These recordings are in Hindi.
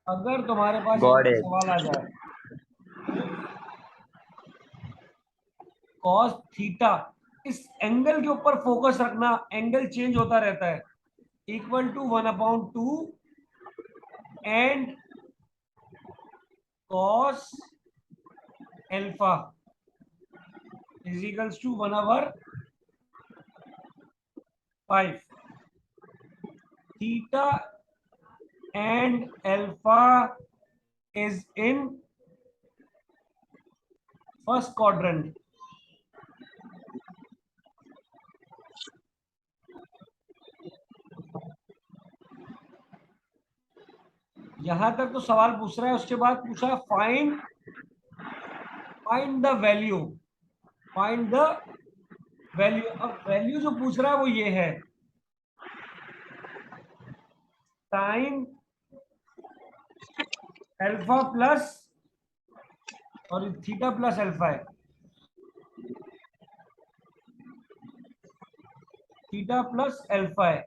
अगर तुम्हारे पास एक गॉड बार है। सवाल आ जाए कॉस थीटा, इस एंगल के ऊपर फोकस रखना, एंगल चेंज होता रहता है, equal to 1/2 and cos alpha is equals to 1/5 theta and alpha is in first quadrant. यहां तक तो सवाल पूछ रहा है, उसके बाद पूछा find the value, find the value. अब वैल्यू जो पूछ रहा है वो ये है साइन अल्फा प्लस, और थीटा प्लस अल्फा है, थीटा प्लस अल्फा है।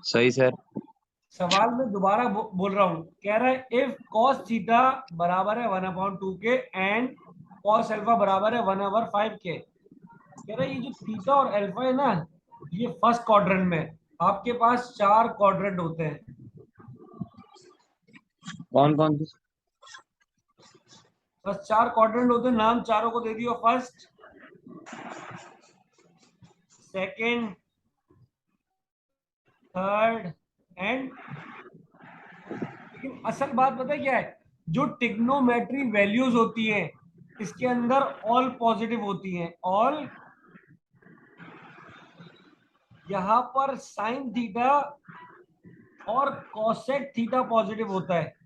सही सर। सवाल में दोबारा बोल रहा हूं, कह रहा है इफ कॉस थीटा बराबर है 1/2 के एंड कॉस अल्फा बराबर है 1/5 के। कह रहा है ये जो थीटा और अल्फा है ना, ये फर्स्ट क्वाड्रेंट में। आपके पास 4 क्वाड्रेंट होते हैं। कौन कौन सी? बस 4 क्वाड्रेंट होते हैं, नाम चारों को दे दियो, फर्स्ट, सेकंड, थर्ड एंड। लेकिन असल बात पता है क्या है, जो टिग्नोमेट्री वैल्यूज होती हैं इसके अंदर ऑल पॉजिटिव होती हैं, ऑल। यहां पर साइन थीटा और कोसेक थीटा पॉजिटिव होता है,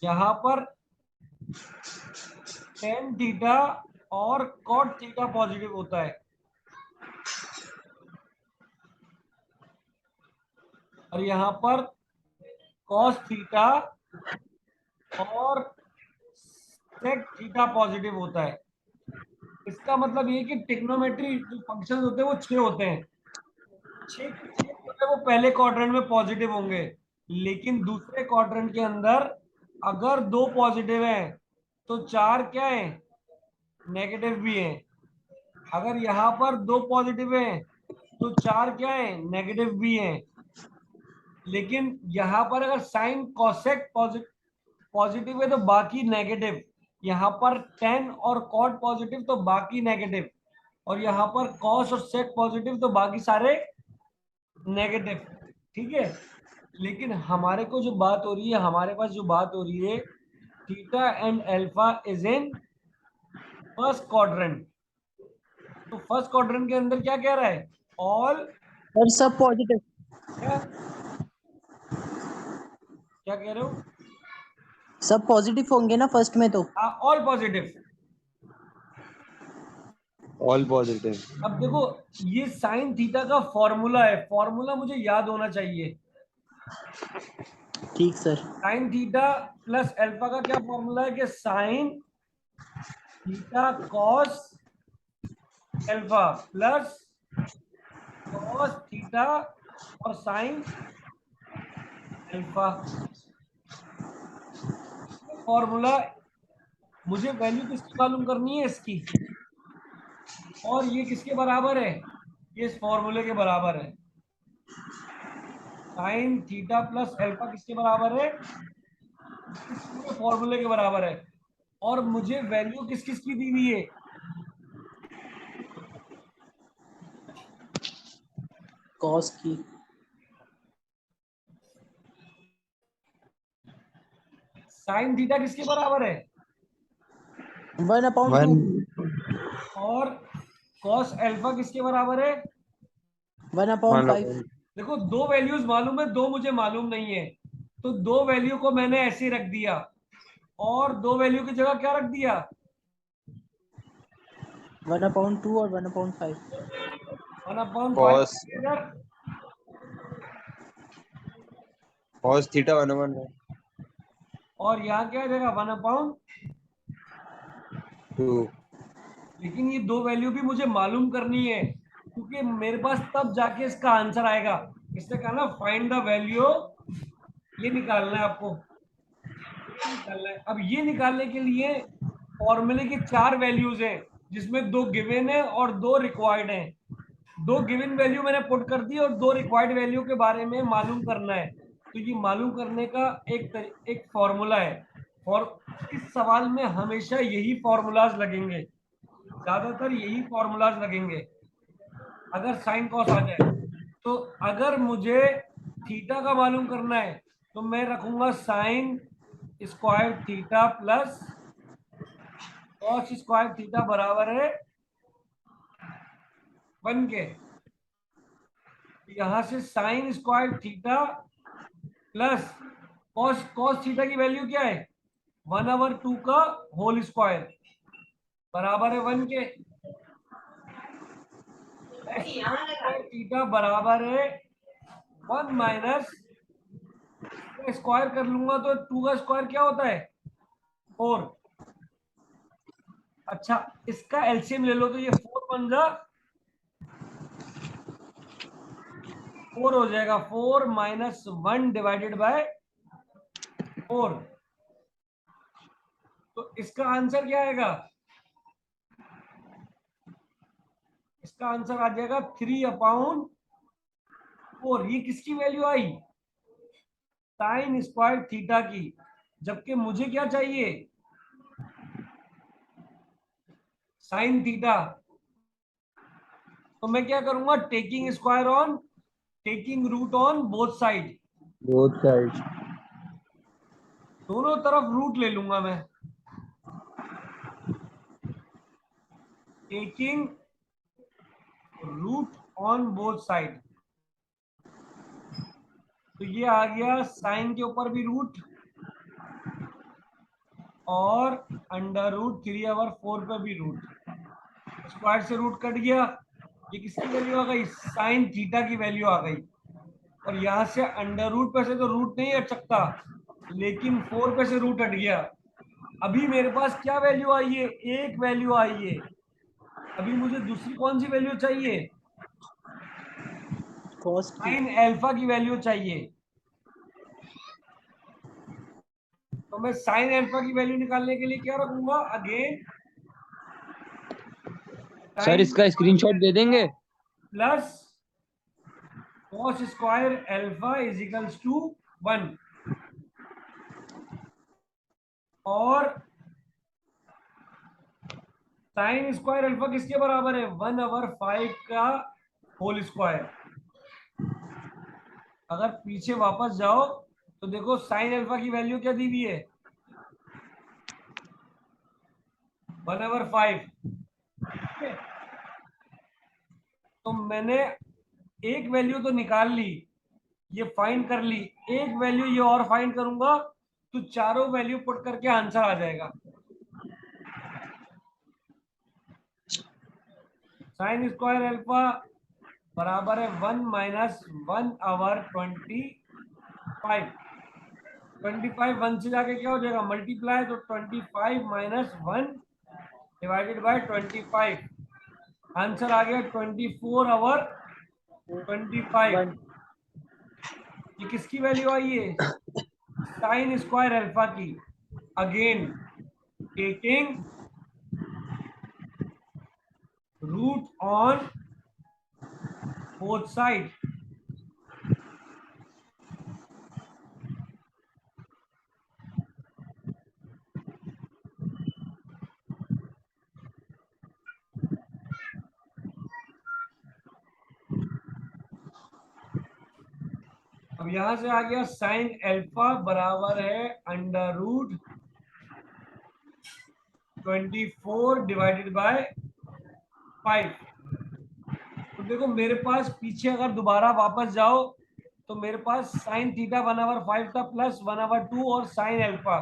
यहां पर टेन थीटा और कॉट थीटा पॉजिटिव होता है, और यहां पर कॉस थीटा और सेक थीटा पॉजिटिव होता है। इसका मतलब ये कि टिग्नोमेट्री जो फंक्शंस होते हैं वो 6 होते हैं, 6 के 6 जो है वो पहले क्वाड्रेंट में पॉजिटिव होंगे, लेकिन दूसरे क्वाड्रेंट के अंदर अगर 2 पॉजिटिव हैं तो 4 क्या है, नेगेटिव भी है। अगर यहाँ पर 2 पॉजिटिव हैं तो 4 क्या है, नेगेटिव भी है। लेकिन यहाँ पर अगर साइन कॉसेक पॉजिटिव है तो बाकी नेगेटिव, यहाँ पर टेन और कॉट पॉजिटिव तो बाकी नेगेटिव, और यहाँ पर कॉस और सेक पॉजिटिव तो बाकी सारे नेगेटिव। ठीक है, लेकिन हमारे को जो बात हो रही है, हमारे पास जो बात हो रही है, theta and alpha is in first quadrant. तो फर्स्ट क्वाड्रेंट के अंदर क्या कह रहा है, ऑल, और सब पॉजिटिव। क्या क्या कह रहे हो, सब पॉजिटिव होंगे ना फर्स्ट में तो। All positive. All positive. अब देखो, ये साइन थीटा का फॉर्मूला है, फॉर्मूला मुझे याद होना चाहिए। ठीक sir. Sine theta plus alpha का क्या फॉर्मूला है कि sine theta cos alpha plus cos theta और साइन अल्फा। फॉर्मूला, मुझे वैल्यू किसकी मालूम करनी है, इसकी, और ये किसके बराबर है, ये इस फॉर्मूले के बराबर है। साइन थीटा प्लस अल्फा किसके बराबर है, इस पूरे फॉर्मूले के बराबर है। और मुझे वैल्यू किस किस की दी हुई है, कॉस की। साइन थीटा किसके बराबर है, 1/2 और कॉस अल्फा किसके बराबर है। 1/5। देखो, दो वैल्यूज मालूम है, दो मुझे मालूम नहीं है, तो दो वैल्यू को मैंने ऐसे ही रख दिया, और दो वैल्यू की जगह क्या रख दिया, 1/2 और 1/5। 1/5 कॉस इधर, कॉस थीटा 1/2। और यहाँ क्या जाएगा 1/2। लेकिन ये दो वैल्यू भी मुझे मालूम करनी है, क्योंकि मेरे पास तब जाके इसका आंसर आएगा। इसने कहा ना फाइंड द वैल्यू, ये निकालना है आपको, निकालना है। अब ये निकालने के लिए फॉर्मूले की 4 वैल्यूज हैं, जिसमें 2 गिवन है और 2 रिक्वायर्ड हैं। 2 गिवन वैल्यू मैंने पुट कर दी और 2 रिक्वायर्ड वैल्यू के बारे में मालूम करना है। तो ये मालूम करने का एक फॉर्मूला है, और इस सवाल में हमेशा यही फॉर्मूलाज लगेंगे, ज्यादातर यही फॉर्मूलाज लगेंगे अगर साइन कॉस आ जाए। तो अगर मुझे थीटा का मालूम करना है तो मैं रखूंगा sine square theta plus cos square theta बराबर है 1 के। यहां से sine square theta plus cos cos theta की वैल्यू क्या है 1/2 का होल स्क्वायर बराबर है 1 के। थीटा बराबर है 1 माइनस, स्क्वायर कर लूंगा तो 2 का स्क्वायर क्या होता है 4। अच्छा, इसका एलसीएम ले लो तो ये 4 बन जा 4 हो जाएगा। 4 माइनस 1 डिवाइडेड बाय 4। तो इसका आंसर क्या आएगा, इसका आंसर आ जाएगा 3/4। ये किसकी वैल्यू आई, साइन स्क्वायर थीटा की, जबकि मुझे क्या चाहिए साइन थीटा। तो मैं क्या करूंगा, taking square on, taking root on both side, both side. दोनों तरफ रूट ले लूंगा मैं, taking root on both side. तो ये आ गया साइन के ऊपर भी रूट और √3/4 पे भी रूट, स्क्वायर से रूट कट गया। ये किसकी वैल्यू आ गई, साइन थीटा की वैल्यू आ गई। और यहां से √, पे से तो रूट नहीं हट सकता, लेकिन 4 पे से रूट हट गया। अभी मेरे पास क्या वैल्यू आई है, एक वैल्यू आई है। अभी मुझे दूसरी कौन सी वैल्यू चाहिए, कॉस की। साइन अल्फा की वैल्यू चाहिए। तो मैं साइन अल्फा की वैल्यू निकालने के लिए क्या रखूंगा, अगेन सर इसका स्क्रीनशॉट दे देंगे। Plus cos square alpha is equals to 1 और साइन स्क्वायर अल्फा किसके बराबर है 1/5 का होल स्क्वायर। अगर पीछे वापस जाओ तो देखो साइन अल्फा की वैल्यू क्या दी हुई है 1/5। तो मैंने एक वैल्यू तो निकाल ली, ये फाइंड कर ली, एक वैल्यू ये और फाइंड करूंगा तो चारों वैल्यू पुट करके आंसर आ जाएगा। साइन स्क्वायर अल्फा बराबर है 1 माइनस 1/25। 25 1 से जाके क्या हो जाएगा मल्टीप्लाई, तो 25 माइनस 1 डिवाइडेड बाय 25, आंसर आ गया 24/25। ये किसकी वैल्यू आई है, साइन स्क्वायर अल्फा की। Again taking root on both side. अब यहां से आ गया साइन अल्फा बराबर है √24 डिवाइडेड बाय 5। तो देखो मेरे पास पीछे अगर दोबारा वापस जाओ तो मेरे पास साइन थीटा 1/5 था प्लस 1/2 और साइन अल्फा।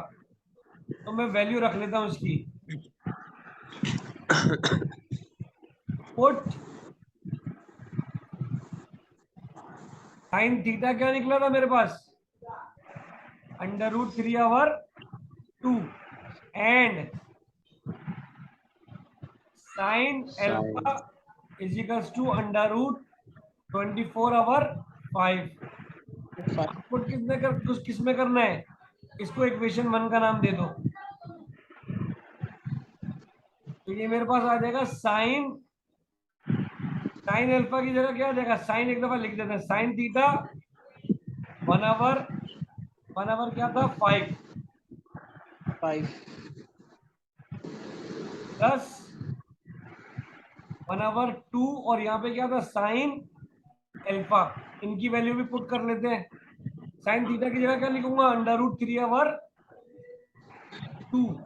तो मैं वैल्यू रख लेता हूं इसकी, पुट साइन थीटा क्या निकला था मेरे पास √3/2 and sine sine alpha is equals to under root 24/5। Put किस में करना है, इसको इक्वेशन 1 का नाम दे दो। तो ये मेरे पास आ जाएगा साइन अल्फा की जगह क्या आ जाएगा, साइन एक दफा लिख देते हैं, साइन थीटा 1/1 क्या था 5 प्लस 1/2 और यहाँ पे क्या था साइन अल्फा। इनकी वैल्यू भी पुट कर लेते हैं। साइन थीटा की जगह क्या लिखूंगा, अंडर रूट 3/2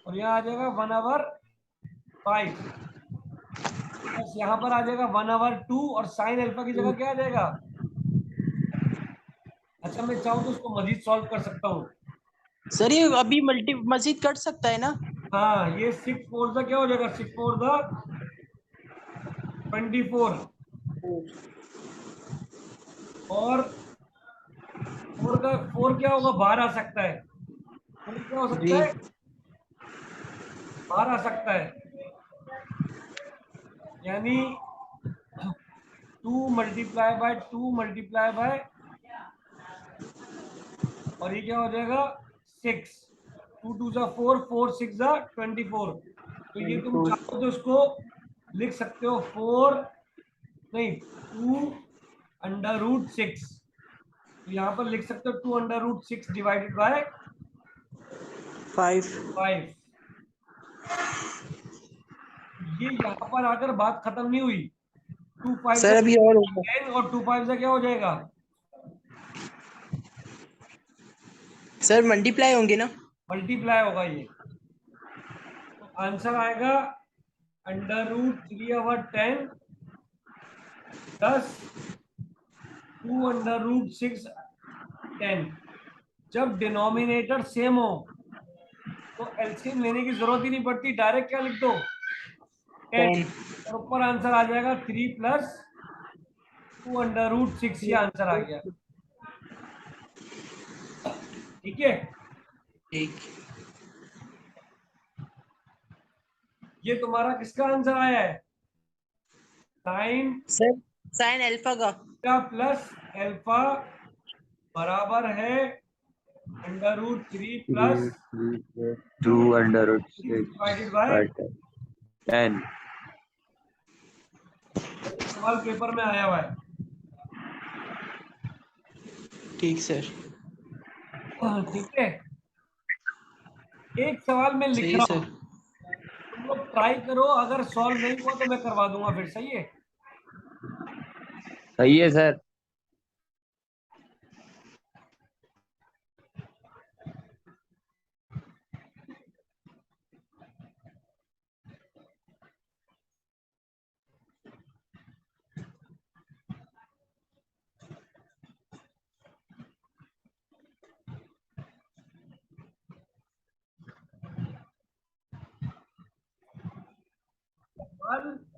और यहाँ आ जाएगा 1/5 बस यहाँ पर आ जाएगा 1/2 और साइन अल्फा की जगह क्या आ जाएगा। अच्छा मैं चाहूँ तो उसको मजीद सॉल्व कर सकता हूँ। सर ये अभी मजीद कट सकता है ना? हाँ ये 6 4 का क्या हो जाएगा, 6 4 का 24 और 4 क्या होगा, बाहर आ सकता है। 4 क्या हो सकता जी है, बाहर आ सकता है, यानी 2 × 2 × और ये क्या हो जाएगा 6। 2 2 जा 4 4 6 जा 24। तो ये तुम चाहो तो इसको लिख सकते हो 4 नहीं 2 अंडर रूट 6। तो यहाँ पर लिख सकते हो 2 अंडर रूट 6 डिवाइडेड बाय 5। 5। ये यहाँ पर आकर बात खत्म नहीं हुई। 2 5 सर से अभी और होगा 10 और 2 5 से क्या हो जाएगा, सर, मल्टीप्लाई होंगे ना? मल्टीप्लाई होगा ये। तो आंसर आएगा under root 3/10 plus 2 under root 6 10। जब डिनोमिनेटर सेम हो तो एलसीएम लेने की जरूरत ही नहीं पड़ती, डायरेक्ट क्या लिख दो 10 और ऊपर आंसर आ जाएगा 3 प्लस 2 अंडर रूट 6। ये आंसर आ गया। ठीक है, ठीक। ये तुम्हारा किसका आंसर आया है, साइन सर साइन अल्फा का प्लस अल्फा बराबर है under root 3 plus 2 under root 6 divided by. 10। सवाल पेपर में आया हुआ है। ठीक सर। ठीक है, एक सवाल मैं लिख सही रहा हूँ, सर। तुम लोग ट्राई करो, अगर सॉल्व नहीं हुआ तो मैं करवा दूंगा फिर। सही है, सही है सर।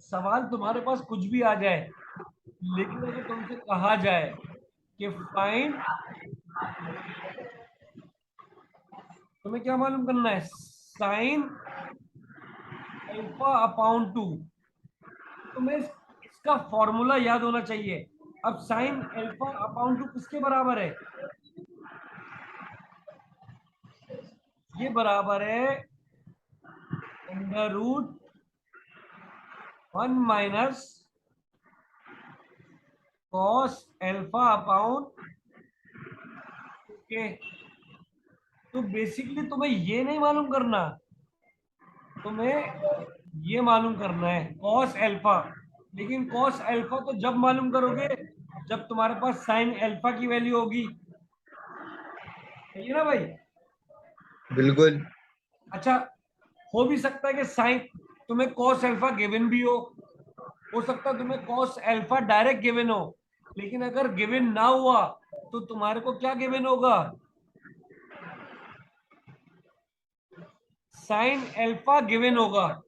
सवाल तुम्हारे पास कुछ भी आ जाए, लेकिन अगर तुमसे कहा जाए कि फाइंड, तुम्हें क्या मालूम करना है, साइन अल्फा अपॉन 2, तुम्हें इसका फॉर्मूला याद होना चाहिए। अब साइन अल्फा अपॉन 2 किसके बराबर है, ये बराबर है under root 1 minus cos alpha upon. Okay, तो बेसिकली तुम्हें ये नहीं मालूम करना, तुम्हें ये मालूम करना है कॉस अल्फा। लेकिन कॉस अल्फा तो जब मालूम करोगे जब तुम्हारे पास साइन अल्फा की वैल्यू होगी। सही है ना भाई। बिल्कुल। अच्छा, हो भी सकता है कि साइन तुम्हें कॉस अल्फा गिवन भी हो सकता है तुम्हें कॉस अल्फा डायरेक्ट गिवन हो, लेकिन अगर गिवन ना हुआ तो तुम्हारे को क्या गिवन होगा, साइन अल्फा गिवन होगा।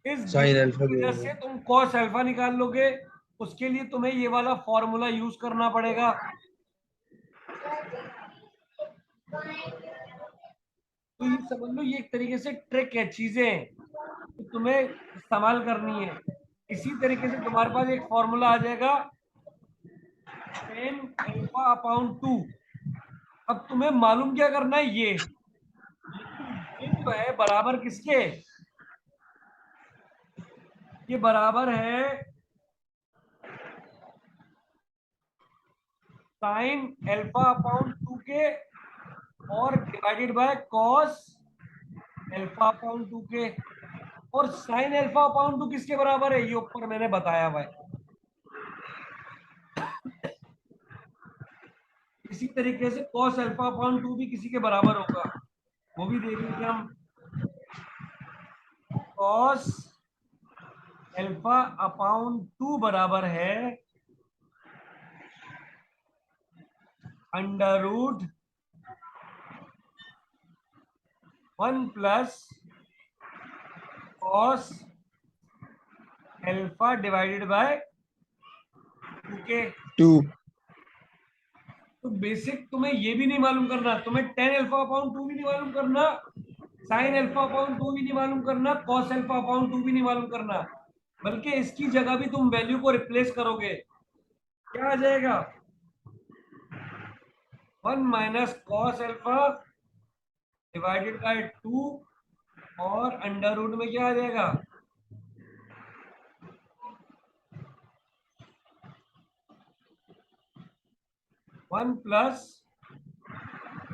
इस साइन गिवन अल्फा की वजह से तुम कॉस अल्फा निकाल लोगे, उसके लिए तुम्हें ये वाला फॉर्मूला यूज करना पड़ेगा। तो ये समझ लो, ये एक तरीके से ट्रिक है, चीजें हैं। तुम्हें इस्तेमाल करनी है। इसी तरीके से तुम्हारे पास एक फॉर्मूला आ जाएगा tan अल्फा अपॉन 2। अब तुम्हें मालूम क्या करना है, ये जो है बराबर किसके, ये बराबर है साइन अल्फा अपॉन 2 के और divided by cos alpha upon 2 के। और साइन अल्फा अपॉन 2 किसके बराबर है, ये ऊपर मैंने बताया हुआ है। इसी तरीके से कॉस अल्फा अपॉन 2 भी किसी के बराबर होगा, वो भी देख लीजिए हम। कॉस अल्फा अपॉन 2 बराबर है under root 1 plus cos alpha divided by 2 के। 2 तो बेसिक तुम्हें ये भी नहीं मालूम करना, तुम्हें tan अल्फा अपॉन 2 भी नहीं मालूम करना, साइन अल्फा अपॉन 2 भी नहीं मालूम करना, कॉस अल्फा अपॉन 2 भी नहीं मालूम करना, बल्कि इसकी जगह भी तुम वैल्यू को रिप्लेस करोगे। क्या आ जाएगा, 1 minus cos alpha divided by 2 और अंडर रूट में क्या आ जाएगा, वन प्लस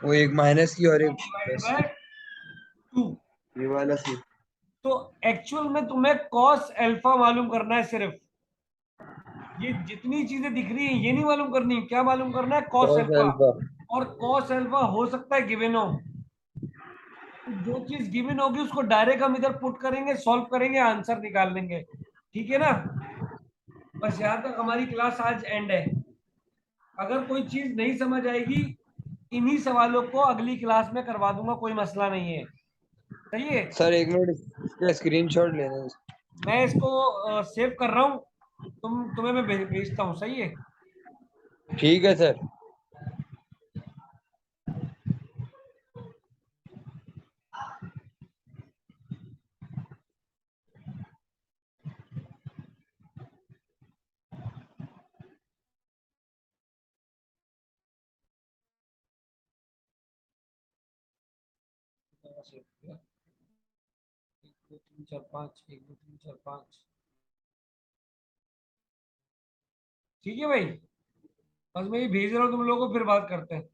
वो एक माइनस की और एक डिवाइडेड प्लस बाय 2। ये वाला सी। तो एक्चुअल में तुम्हें कॉस अल्फा मालूम करना है सिर्फ, ये जितनी चीजें दिख रही हैं ये नहीं मालूम करनी, क्या मालूम करना है, कॉस cos अल्फा। अल्फा। और कॉस अल्फा हो सकता है गिवन हो, तो जो चीज गिवन होगी उसको डायरेक्ट हम इधर पुट करेंगे, सॉल्व करेंगे, आंसर निकाल लेंगे। ठीक है ना, बस यहाँ तक हमारी क्लास आज एंड है। अगर कोई चीज नहीं समझ आएगी, इन्हीं सवालों को अगली क्लास में करवा दूंगा, कोई मसला नहीं है। सही है, सर एक मिनट इसका स्क्रीनशॉट लेना है। मैं इसको सेव कर रहा हूँ, तुम्हें मैं भेजता हूँ। सही है। ठीक है सर। सेव किया, 1 2 3 4 5, 1 2 3 4 5। ठीक है भाई, बस मैं ये भेज रहा हूँ तुम लोगों को, फिर बात करते हैं।